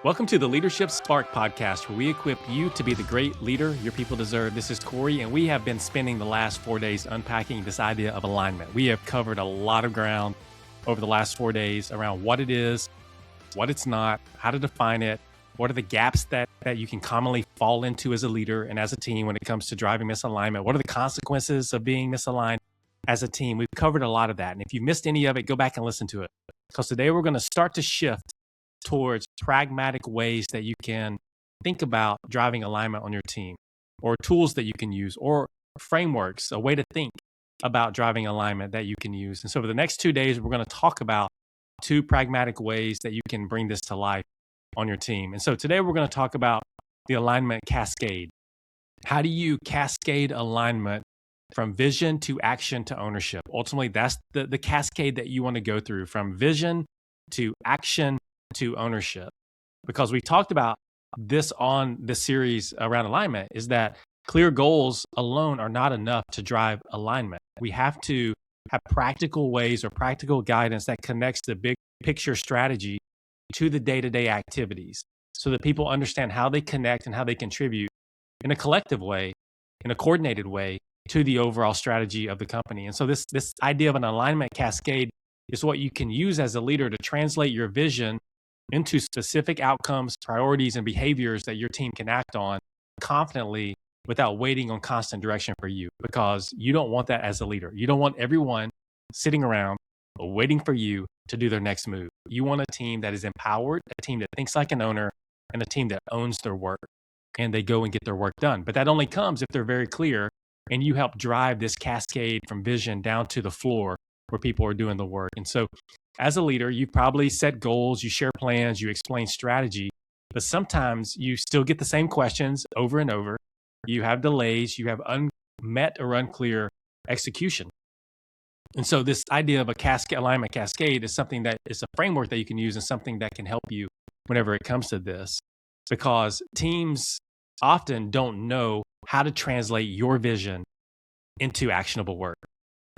Welcome to the Leadership Spark podcast, where we equip you to be the great leader your people deserve. This is Corey, and we have been spending the last 4 days unpacking this idea of alignment. We have covered a lot of ground over the last 4 days around what it is, what it's not, how to define it, what are the gaps that you can commonly fall into as a leader and as a team when it comes to driving misalignment, what are the consequences of being misaligned as a team. We've covered a lot of that, and if you missed any of it, go back and listen to it, because today we're going to start to shift towards pragmatic ways that you can think about driving alignment on your team, or tools that you can use, or frameworks, a way to think about driving alignment that you can use. And so for the next 2 days, we're going to talk about 2 pragmatic ways that you can bring this to life on your team. And so today we're going to talk about the alignment cascade. How do you cascade alignment from vision to action to ownership? Ultimately, that's the cascade that you want to go through, from vision to action to ownership. Because we talked about this on the series around alignment, is that clear goals alone are not enough to drive alignment. We have to have practical ways or practical guidance that connects the big picture strategy to the day-to-day activities, so that people understand how they connect and how they contribute in a collective way, in a coordinated way, to the overall strategy of the company. And so this idea of an alignment cascade is what you can use as a leader to translate your vision into specific outcomes, priorities, and behaviors that your team can act on confidently without waiting on constant direction for you, because you don't want that as a leader. You don't want everyone sitting around waiting for you to do their next move. You want a team that is empowered, a team that thinks like an owner, and a team that owns their work, and they go and get their work done. But that only comes if they're very clear, and you help drive this cascade from vision down to the floor where people are doing the work. And so as a leader, you probably set goals, you share plans, you explain strategy, but sometimes you still get the same questions over and over. You have delays, you have unmet or unclear execution. And so this idea of a alignment cascade is something that is a framework that you can use, and something that can help you whenever it comes to this, because teams often don't know how to translate your vision into actionable work.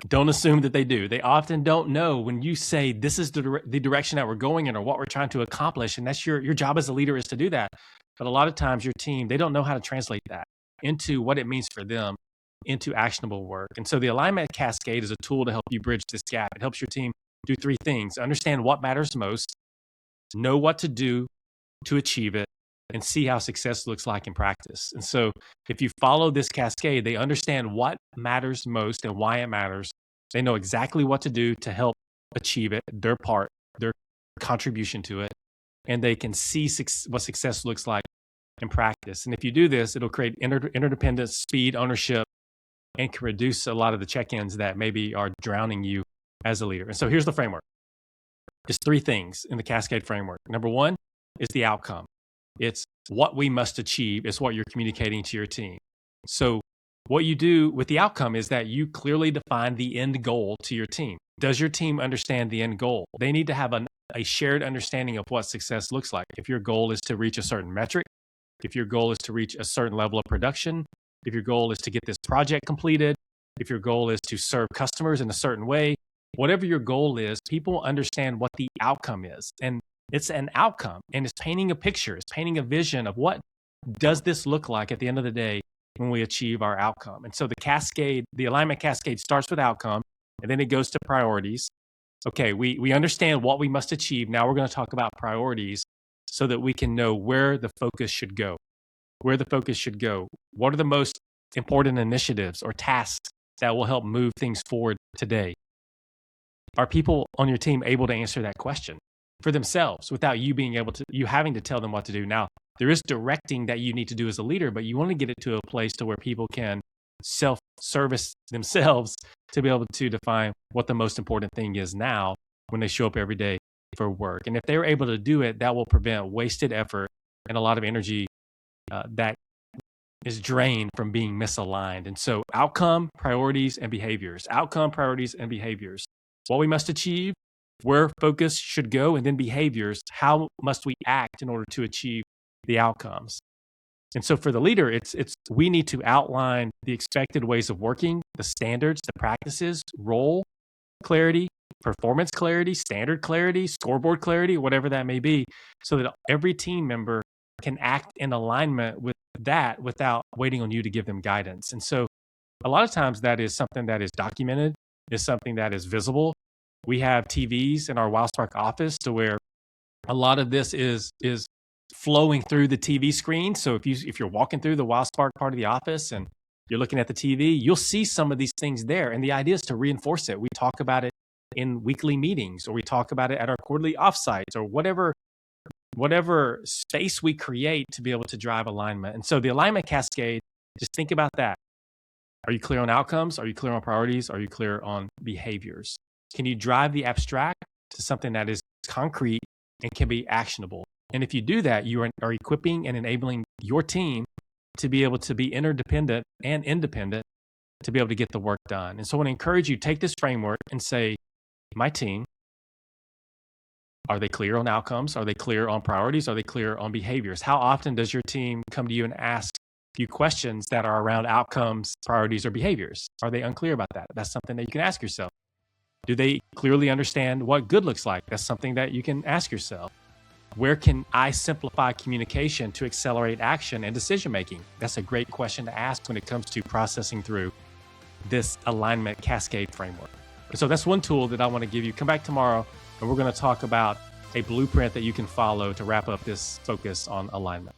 Don't assume that they do. They often don't know when you say this is the direction that we're going in, or what we're trying to accomplish, and that's your job as a leader, is to do that. But a lot of times your team, they don't know how to translate that into what it means for them, into actionable work. And so the alignment cascade is a tool to help you bridge this gap. It helps your team do 3 things: understand what matters most, know what to do to achieve it, and see how success looks like in practice. And so if you follow this cascade, they understand what matters most and why it matters. They know exactly what to do to help achieve it, their part, their contribution to it, and they can see what success looks like in practice. And if you do this, it'll create interdependence, speed, ownership, and can reduce a lot of the check-ins that maybe are drowning you as a leader. And so here's the framework. There's 3 things in the Cascade framework. Number 1 is the outcome. It's what we must achieve. It's what you're communicating to your team. So what you do with the outcome is that you clearly define the end goal to your team. Does your team understand the end goal? They need to have a shared understanding of what success looks like. If your goal is to reach a certain metric, if your goal is to reach a certain level of production, if your goal is to get this project completed, if your goal is to serve customers in a certain way, whatever your goal is, people understand what the outcome is. And it's an outcome, and it's painting a picture. It's painting a vision of what does this look like at the end of the day when we achieve our outcome. And so the alignment cascade starts with outcome, and then it goes to priorities. Okay, we understand what we must achieve. Now we're going to talk about priorities, so that we can know where the focus should go. What are the most important initiatives or tasks that will help move things forward today? Are people on your team able to answer that question for themselves without you having to tell them what to do? Now, there is directing that you need to do as a leader, but you want to get it to a place to where people can self-service themselves to be able to define what the most important thing is now when they show up every day for work. And if they're able to do it, that will prevent wasted effort and a lot of energy that is drained from being misaligned. And so outcome, priorities, and behaviors. Outcome, priorities, and behaviors. What we must achieve, where focus should go, and then behaviors. How must we act in order to achieve the outcomes? And so for the leader, we need to outline the expected ways of working, the standards, the practices, role clarity, performance clarity, standard clarity, scoreboard clarity, whatever that may be, so that every team member can act in alignment with that without waiting on you to give them guidance. And so a lot of times that is something that is documented, is something that is visible. We have TVs in our WildSpark office to where a lot of this is flowing through the TV screen. So if you're walking through the WildSpark part of the office and you're looking at the TV, you'll see some of these things there. And the idea is to reinforce it. We talk about it in weekly meetings, or we talk about it at our quarterly offsites, or whatever space we create to be able to drive alignment. And so the alignment cascade, just think about that. Are you clear on outcomes? Are you clear on priorities? Are you clear on behaviors? Can you drive the abstract to something that is concrete and can be actionable? And if you do that, you are equipping and enabling your team to be able to be interdependent and independent to be able to get the work done. And so I want to encourage you, take this framework and say, my team, are they clear on outcomes? Are they clear on priorities? Are they clear on behaviors? How often does your team come to you and ask you questions that are around outcomes, priorities, or behaviors? Are they unclear about that? That's something that you can ask yourself. Do they clearly understand what good looks like? That's something that you can ask yourself. Where can I simplify communication to accelerate action and decision making? That's a great question to ask when it comes to processing through this alignment cascade framework. So that's one tool that I want to give you. Come back tomorrow and we're going to talk about a blueprint that you can follow to wrap up this focus on alignment.